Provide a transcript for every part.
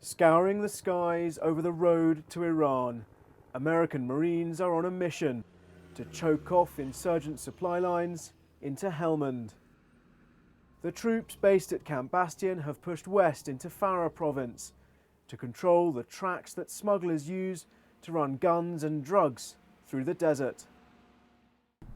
Scouring the skies over the road to Iran, American Marines are on a mission to choke off insurgent supply lines into Helmand. The troops based at Camp Bastion have pushed west into Farah province to control the tracks that smugglers use to run guns and drugs through the desert.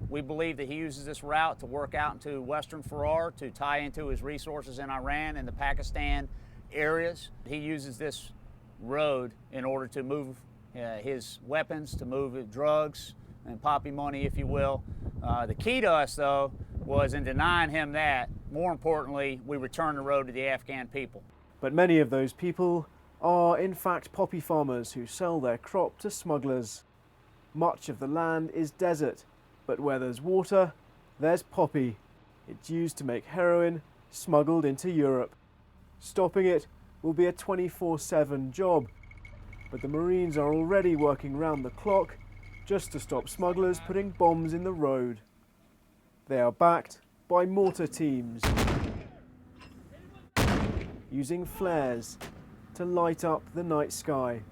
We believe that he uses this route to work out into western Farah to tie into his resources in Iran and the Pakistan areas. He uses this road in order to move his weapons, to move drugs and poppy money, if you will. The key to us, though, was in denying him that, more importantly, we return the road to the Afghan people. But many of those people are in fact poppy farmers who sell their crop to smugglers. Much of the land is desert, but where there's water, there's poppy. It's used to make heroin smuggled into Europe. Stopping it will be a 24/7 job, but the Marines are already working round the clock just to stop smugglers putting bombs in the road. They are backed by mortar teams, using flares to light up the night sky.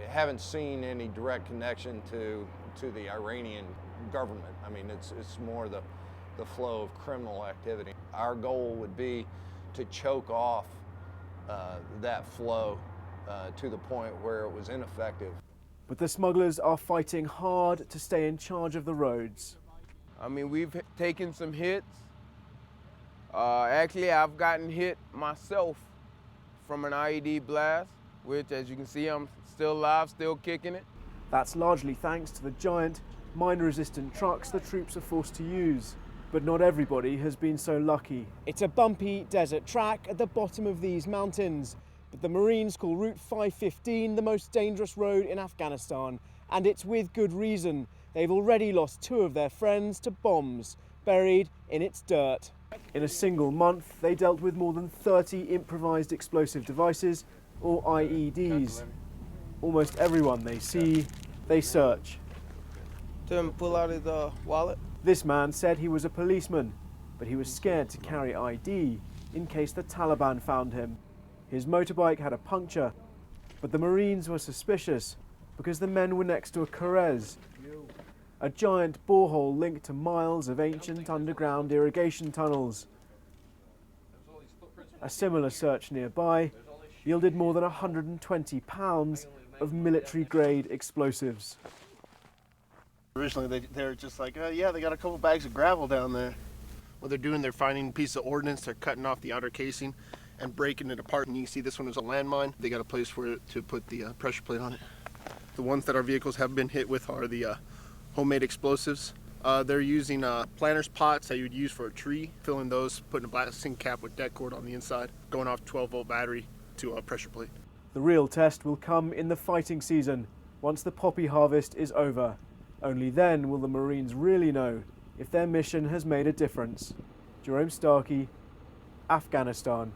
I haven't seen any direct connection to the Iranian government. I mean, it's more the flow of criminal activity. Our goal would be to choke off that flow to the point where it was ineffective. But the smugglers are fighting hard to stay in charge of the roads. I mean, we've taken some hits. Actually, I've gotten hit myself from an IED blast, which, as you can see, I'm still alive, still kicking it. That's largely thanks to the giant, mine-resistant trucks the troops are forced to use. But not everybody has been so lucky. It's a bumpy desert track at the bottom of these mountains, but the Marines call Route 515 the most dangerous road in Afghanistan, and it's with good reason. They've already lost 2 of their friends to bombs buried in its dirt. In a single month, they dealt with more than 30 improvised explosive devices, or IEDs. Almost everyone they see, they search. Tell him to pull out his wallet. This man said he was a policeman, but he was scared to carry ID in case the Taliban found him. His motorbike had a puncture, but the Marines were suspicious because the men were next to a Correz, a giant borehole linked to miles of ancient underground irrigation tunnels. A similar search nearby yielded more than 120 pounds of military-grade explosives. Originally, they're just like, yeah, they got a couple bags of gravel down there. What they're doing, they're finding a piece of ordnance, they're cutting off the outer casing and breaking it apart. And you can see this one is a landmine. They got a place for it to put the pressure plate on it. The ones that our vehicles have been hit with are the homemade explosives. They're using planter's pots that you would use for a tree, filling those, putting a blasting cap with deck cord on the inside, going off 12-volt battery to a pressure plate. The real test will come in the fighting season, once the poppy harvest is over. Only then will the Marines really know if their mission has made a difference. Jerome Starkey, Afghanistan.